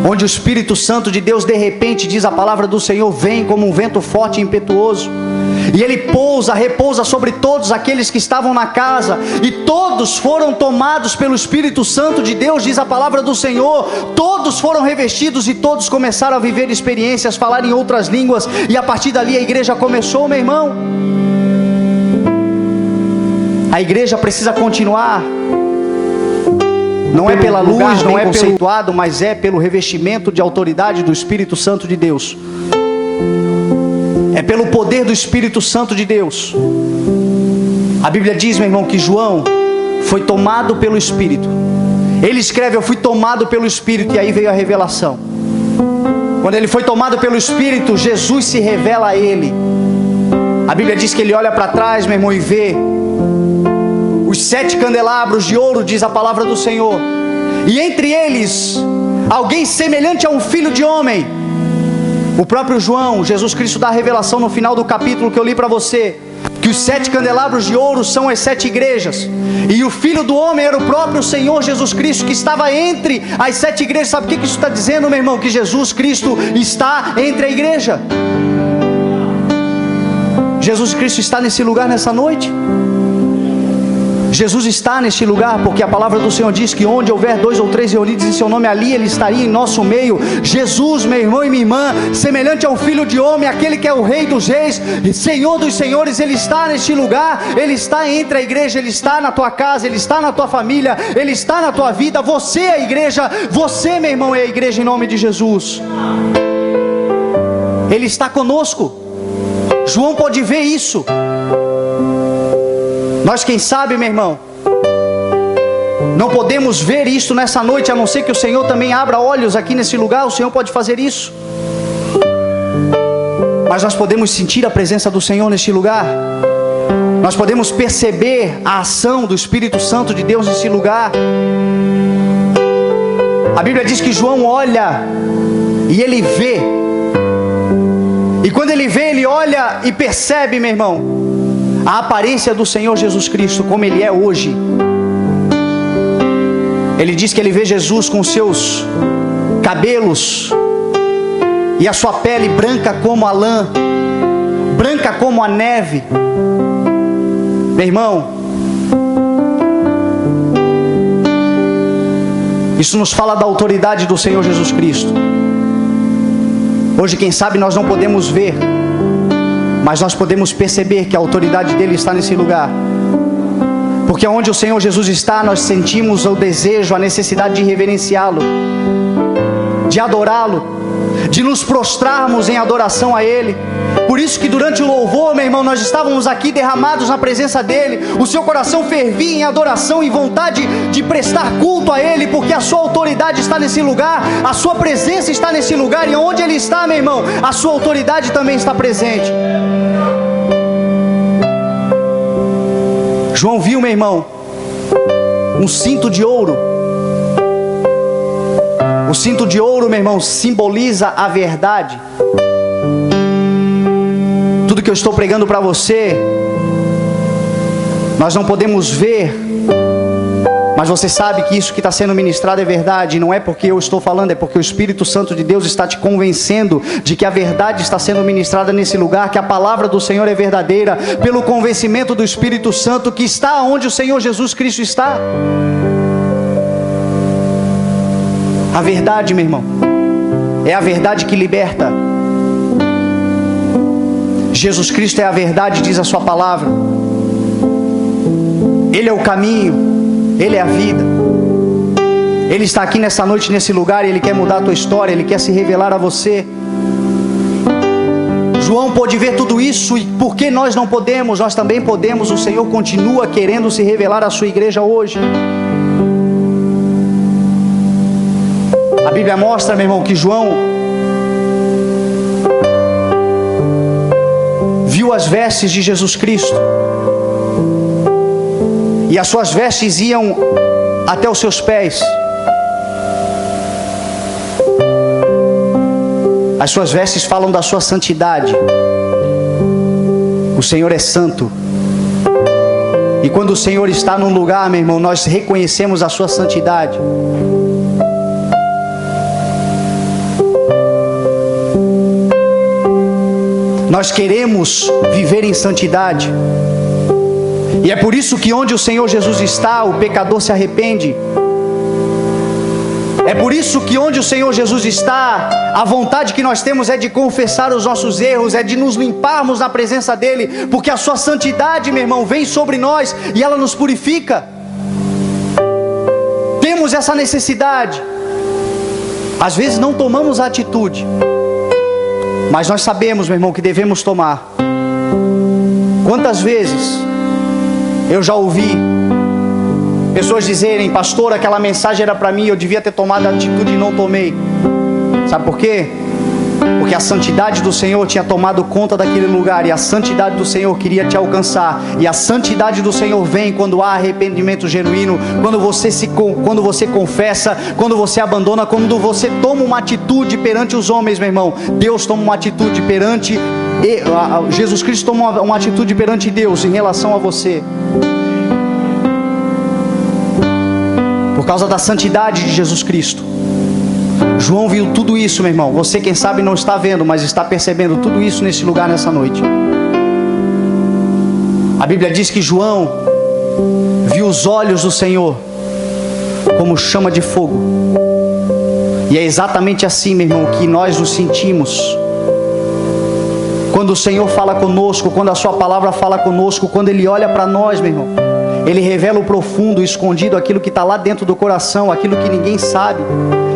onde o Espírito Santo de Deus, de repente, diz a palavra do Senhor, vem como um vento forte e impetuoso, e ele repousa sobre todos aqueles que estavam na casa, e todos foram tomados pelo Espírito Santo de Deus, diz a palavra do Senhor. Todos foram revestidos e todos começaram a viver experiências, falar em outras línguas, e a partir dali a igreja começou, meu irmão. A igreja precisa continuar. Não é pela luz, não é conceituado, mas é pelo revestimento de autoridade do Espírito Santo de Deus. É pelo poder do Espírito Santo de Deus. A Bíblia diz, meu irmão, que João foi tomado pelo Espírito. Ele escreve: eu fui tomado pelo Espírito, e aí veio a revelação. Quando ele foi tomado pelo Espírito, Jesus se revela a ele. A Bíblia diz que ele olha para trás, meu irmão, e vê os 7 candelabros de ouro, diz a palavra do Senhor, e entre eles alguém semelhante a um filho de homem. O próprio João, Jesus Cristo dá a revelação no final do capítulo que eu li para você, que os 7 candelabros de ouro são as 7 igrejas, e o filho do homem era o próprio Senhor Jesus Cristo, que estava entre as 7 igrejas. Sabe o que isso está dizendo, meu irmão? Que Jesus Cristo está entre a igreja. Jesus Cristo está nesse lugar nessa noite. Jesus está neste lugar, porque a palavra do Senhor diz que onde houver 2 ou 3 reunidos em seu nome, ali Ele estaria em nosso meio. Jesus, meu irmão e minha irmã, semelhante ao Filho de Homem, aquele que é o Rei dos Reis, Senhor dos Senhores, Ele está neste lugar. Ele está entre a igreja, Ele está na tua casa, Ele está na tua família, Ele está na tua vida. Você é a igreja, você, meu irmão, é a igreja em nome de Jesus. Ele está conosco. João pode ver isso. Nós, quem sabe, meu irmão, não podemos ver isso nessa noite, a não ser que o Senhor também abra olhos aqui nesse lugar. O Senhor pode fazer isso, mas nós podemos sentir a presença do Senhor neste lugar. Nós podemos perceber a ação do Espírito Santo de Deus nesse lugar. A Bíblia diz que João olha e ele vê, e quando ele vê, ele olha e percebe, meu irmão, a aparência do Senhor Jesus Cristo, como Ele é hoje. Ele diz que ele vê Jesus com seus cabelos e a sua pele branca como a lã, branca como a neve. Meu irmão, isso nos fala da autoridade do Senhor Jesus Cristo. Hoje, quem sabe, nós não podemos ver, mas nós podemos perceber que a autoridade dele está nesse lugar. Porque onde o Senhor Jesus está, nós sentimos o desejo, a necessidade de reverenciá-lo, de adorá-lo, de nos prostrarmos em adoração a Ele. Por isso que durante o louvor, meu irmão, nós estávamos aqui derramados na presença dEle. O seu coração fervia em adoração e vontade de prestar culto a Ele, porque a sua autoridade está nesse lugar, a sua presença está nesse lugar, e onde Ele está, meu irmão, a sua autoridade também está presente. João viu, meu irmão, um cinto de ouro. O cinto de ouro, meu irmão, simboliza a verdade. Tudo que eu estou pregando para você, nós não podemos ver, mas você sabe que isso que está sendo ministrado é verdade. E não é porque eu estou falando, é porque o Espírito Santo de Deus está te convencendo de que a verdade está sendo ministrada nesse lugar, que a palavra do Senhor é verdadeira, pelo convencimento do Espírito Santo que está onde o Senhor Jesus Cristo está. A verdade, meu irmão, é a verdade que liberta. Jesus Cristo é a verdade, diz a sua palavra. Ele é o caminho, Ele é a vida. Ele está aqui nessa noite, nesse lugar, e Ele quer mudar a tua história, Ele quer se revelar a você. João pôde ver tudo isso, e porque nós não podemos, nós também podemos. O Senhor continua querendo se revelar à sua igreja hoje. A Bíblia mostra, meu irmão, que João viu as vestes de Jesus Cristo, e as suas vestes iam até os seus pés. As suas vestes falam da sua santidade. O Senhor é santo. E quando o Senhor está num lugar, meu irmão, nós reconhecemos a sua santidade. Nós queremos viver em santidade. E é por isso que onde o Senhor Jesus está, o pecador se arrepende. É por isso que onde o Senhor Jesus está, a vontade que nós temos é de confessar os nossos erros, é de nos limparmos na presença dEle, porque a sua santidade, meu irmão, vem sobre nós e ela nos purifica. Temos essa necessidade. Às vezes não tomamos a atitude, mas nós sabemos, meu irmão, que devemos tomar. Quantas vezes eu já ouvi pessoas dizerem: pastor, aquela mensagem era para mim, eu devia ter tomado a atitude e não tomei. Sabe por quê? Porque a santidade do Senhor tinha tomado conta daquele lugar, e a santidade do Senhor queria te alcançar. E a santidade do Senhor vem quando há arrependimento genuíno, quando você confessa, quando você abandona, quando você toma uma atitude perante os homens, meu irmão. Deus toma uma atitude perante, Jesus Cristo toma uma atitude perante Deus em relação a você. Por causa da santidade de Jesus Cristo. João viu tudo isso, meu irmão. Você, quem sabe, não está vendo, mas está percebendo tudo isso nesse lugar, nessa noite. A Bíblia diz que João viu os olhos do Senhor como chama de fogo. E é exatamente assim, meu irmão, que nós nos sentimos quando o Senhor fala conosco, quando a sua palavra fala conosco, quando Ele olha para nós, meu irmão. Ele revela o profundo, o escondido, aquilo que está lá dentro do coração, aquilo que ninguém sabe,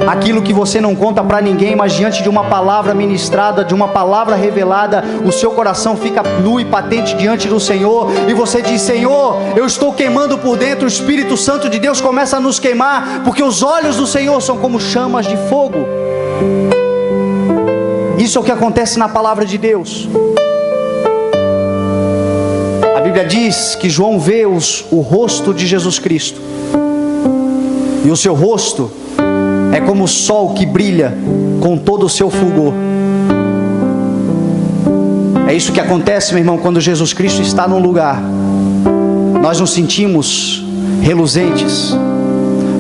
aquilo que você não conta para ninguém, mas diante de uma palavra ministrada, de uma palavra revelada, o seu coração fica nu e patente diante do Senhor, e você diz: Senhor, eu estou queimando por dentro. O Espírito Santo de Deus começa a nos queimar, porque os olhos do Senhor são como chamas de fogo. Isso é o que acontece na palavra de Deus. A Bíblia diz que João vê o rosto de Jesus Cristo, e o seu rosto é como o sol que brilha com todo o seu fulgor. É isso que acontece, meu irmão, quando Jesus Cristo está num lugar. Nós nos sentimos reluzentes,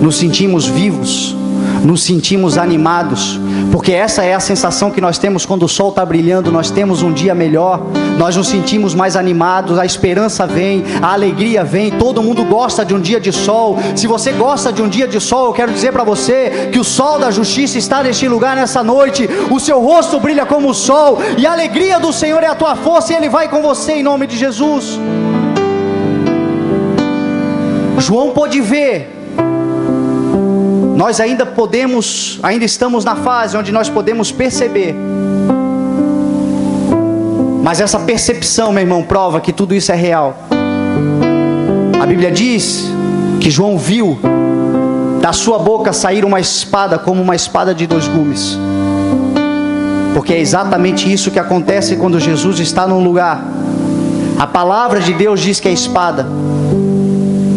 nos sentimos vivos, nos sentimos animados, porque essa é a sensação que nós temos quando o sol está brilhando. Nós temos um dia melhor, nós nos sentimos mais animados, a esperança vem, a alegria vem. Todo mundo gosta de um dia de sol. Se você gosta de um dia de sol, eu quero dizer para você que o sol da justiça está neste lugar nessa noite. O seu rosto brilha como o sol, e a alegria do Senhor é a tua força, e Ele vai com você em nome de Jesus. João pôde ver. Nós ainda estamos na fase onde nós podemos perceber. Mas essa percepção, meu irmão, prova que tudo isso é real. A Bíblia diz que João viu da sua boca sair uma espada, como uma espada de 2 gumes. Porque é exatamente isso que acontece quando Jesus está num lugar. A palavra de Deus diz que é espada.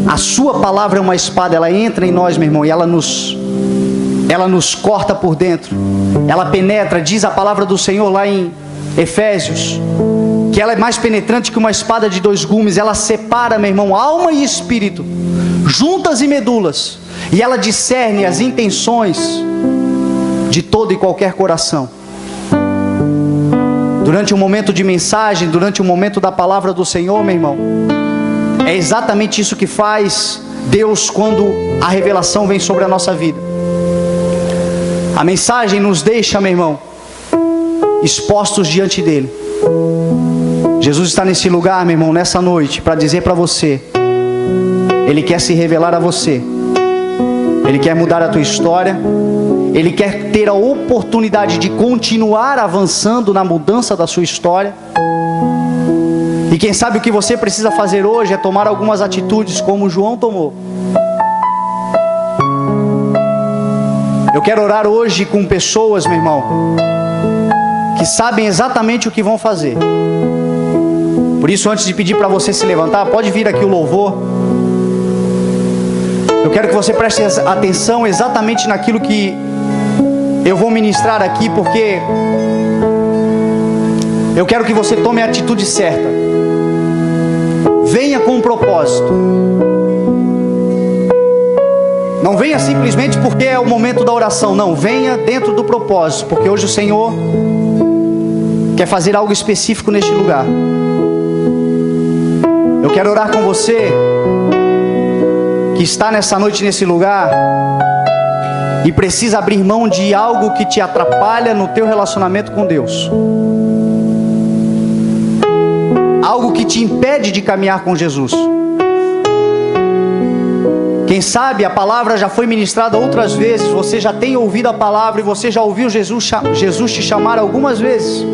A sua palavra é uma espada, ela entra em nós, meu irmão, e ela nos corta por dentro, ela penetra. Diz a palavra do Senhor lá em Efésios, que ela é mais penetrante que uma espada de 2 gumes, ela separa, meu irmão, alma e espírito, juntas e medulas, e ela discerne as intenções de todo e qualquer coração. Durante um momento de mensagem, durante um momento da palavra do Senhor, meu irmão, é exatamente isso que faz Deus quando a revelação vem sobre a nossa vida. A mensagem nos deixa, meu irmão, expostos diante dele. Jesus está nesse lugar, meu irmão, nessa noite, para dizer para você: Ele quer se revelar a você, Ele quer mudar a tua história, Ele quer ter a oportunidade de continuar avançando na mudança da sua história. E quem sabe o que você precisa fazer hoje é tomar algumas atitudes como João tomou. Eu quero orar hoje com pessoas, meu irmão, que sabem exatamente o que vão fazer. Por isso, antes de pedir para você se levantar, pode vir aqui o louvor. Eu quero que você preste atenção exatamente naquilo que eu vou ministrar aqui, porque eu quero que você tome a atitude certa. Venha com um propósito. Não venha simplesmente porque é o momento da oração. Não, venha dentro do propósito, porque hoje o Senhor quer fazer algo específico neste lugar. Eu quero orar com você que está nessa noite nesse lugar e precisa abrir mão de algo que te atrapalha no teu relacionamento com Deus, algo que te impede de caminhar com Jesus. Quem sabe a palavra já foi ministrada outras vezes, você já tem ouvido a palavra e você já ouviu Jesus te chamar algumas vezes.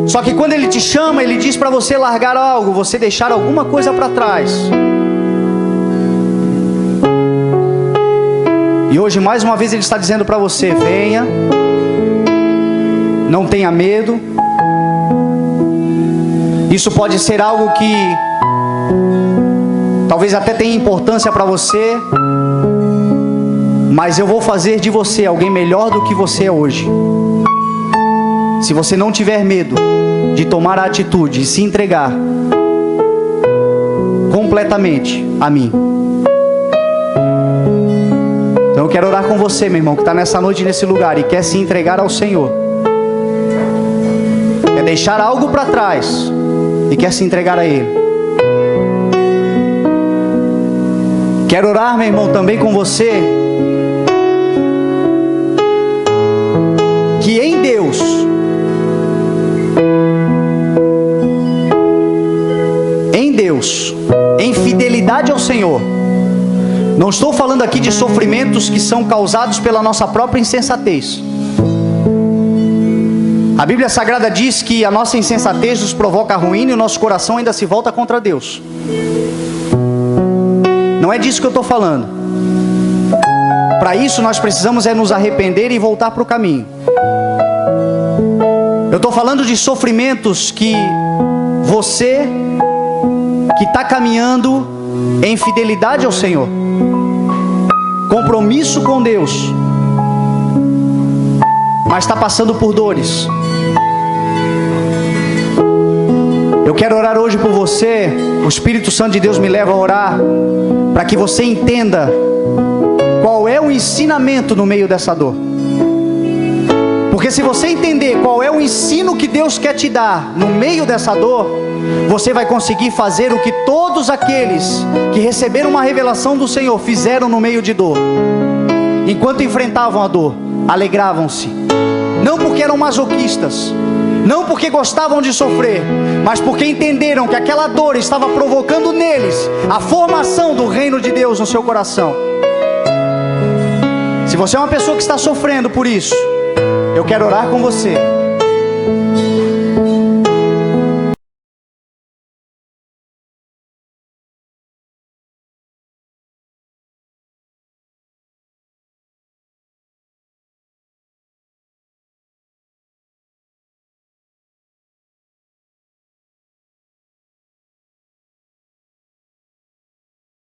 Só que quando Ele te chama, Ele diz para você largar algo, você deixar alguma coisa para trás. E hoje mais uma vez Ele está dizendo para você: venha, não tenha medo. Isso pode ser algo que talvez até tenha importância para você, mas eu vou fazer de você alguém melhor do que você é hoje. Se você não tiver medo de tomar a atitude e se entregar completamente a mim. Então eu quero orar com você, meu irmão, que está nessa noite nesse lugar e quer se entregar ao Senhor, quer deixar algo para trás e quer se entregar a Ele. Quero orar, meu irmão, também com você, que em Deus em fidelidade ao Senhor, não estou falando aqui de sofrimentos que são causados pela nossa própria insensatez. A Bíblia Sagrada diz que a nossa insensatez nos provoca a ruína e o nosso coração ainda se volta contra Deus. Não é disso que eu estou falando. Para isso nós precisamos nos arrepender e voltar para o caminho. Eu estou falando de sofrimentos que você que está caminhando em fidelidade ao Senhor, compromisso com Deus, mas está passando por dores. Eu quero orar hoje por você. O Espírito Santo de Deus me leva a orar para que você entenda qual é o ensinamento no meio dessa dor. Porque se você entender qual é o ensino que Deus quer te dar no meio dessa dor, você vai conseguir fazer o que todos aqueles que receberam uma revelação do Senhor fizeram no meio de dor. Enquanto enfrentavam a dor, alegravam-se. Não porque eram masoquistas, não porque gostavam de sofrer, mas porque entenderam que aquela dor estava provocando neles a formação do reino de Deus no seu coração. Se você é uma pessoa que está sofrendo por isso, eu quero orar com você.